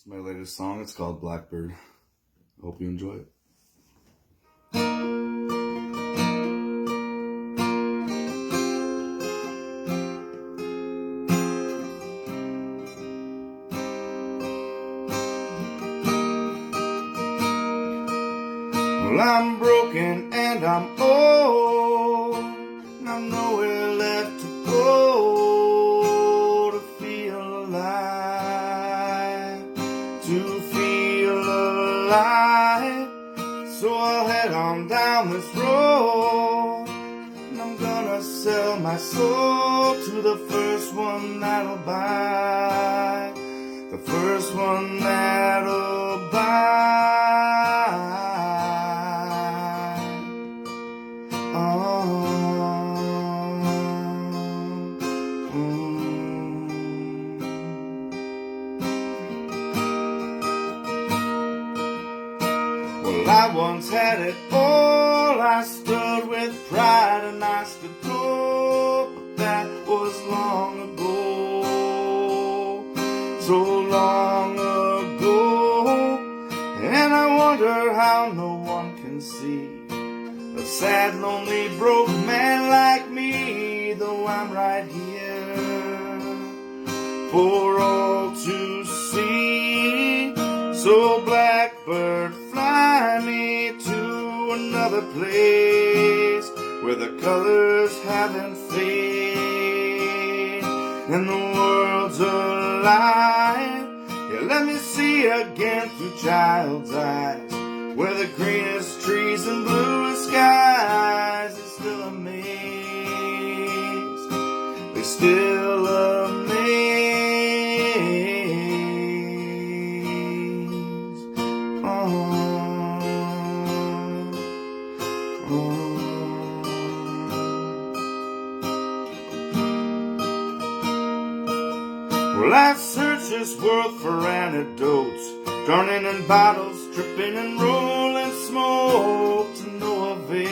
It's my latest song. It's called Blackbird. Hope you enjoy it. Well, I'm broken and I'm old, and I'm nowhere left to go to feel alive, to feel alive. So I'll head on down this road, and I'm gonna sell my soul to the first one that'll buy, the first one that'll buy. Well, I once had it all. I stood with pride and I stood tall, but that was long ago, so long ago. And I wonder how no one can see a sad, lonely, broke man like me, though I'm right here for all to see. So blackbird, fly me to another place where the colors haven't faded and the world's alive. Yeah, let me see again through child's eyes, where the greenest trees and bluest skies, they still amaze, they still amaze. Well, I searched this world for antidotes, drowning in bottles, tripping and rolling smoke to no avail.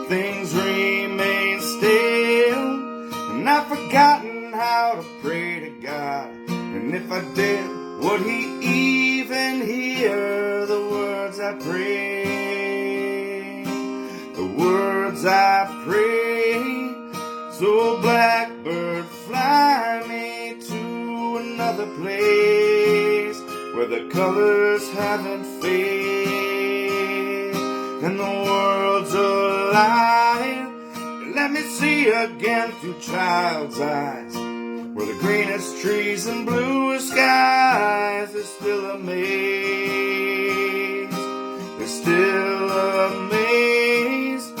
Things remain stale, and I've forgotten how to pray to God. And if I did, would He even hear the words I pray? The words I pray. So blackbird, fly me to another place where the colors haven't faded and the world's alive. Let me see again through child's eyes, where the greenest trees and bluest skies, they're still amazed, they're still amazed.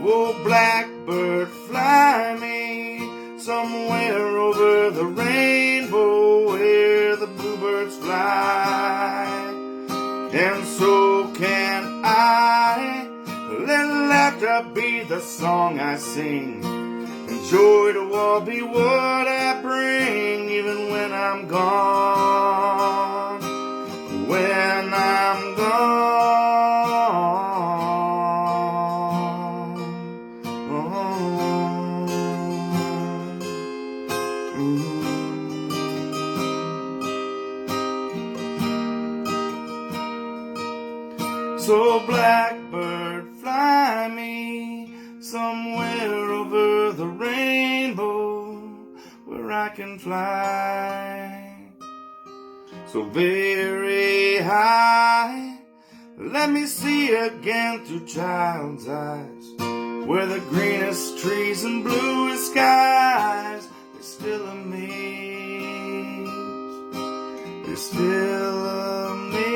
Oh, blackbird, fly me somewhere over the rainbow where the bluebirds fly. And so can I. Let laughter be the song I sing, and joy to all be what I bring, even when I'm gone, when I'm gone. So blackbird, fly me somewhere over the rainbow where I can fly so very high. Let me see again through child's eyes, where the greenest trees and bluest skies, they're still amazed, they're still amazed.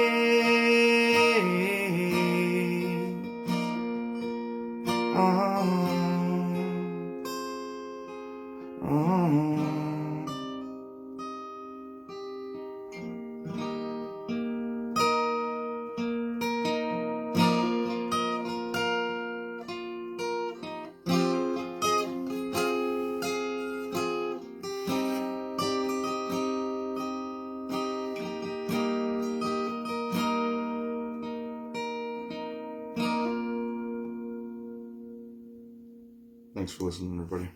Thanks for listening, everybody.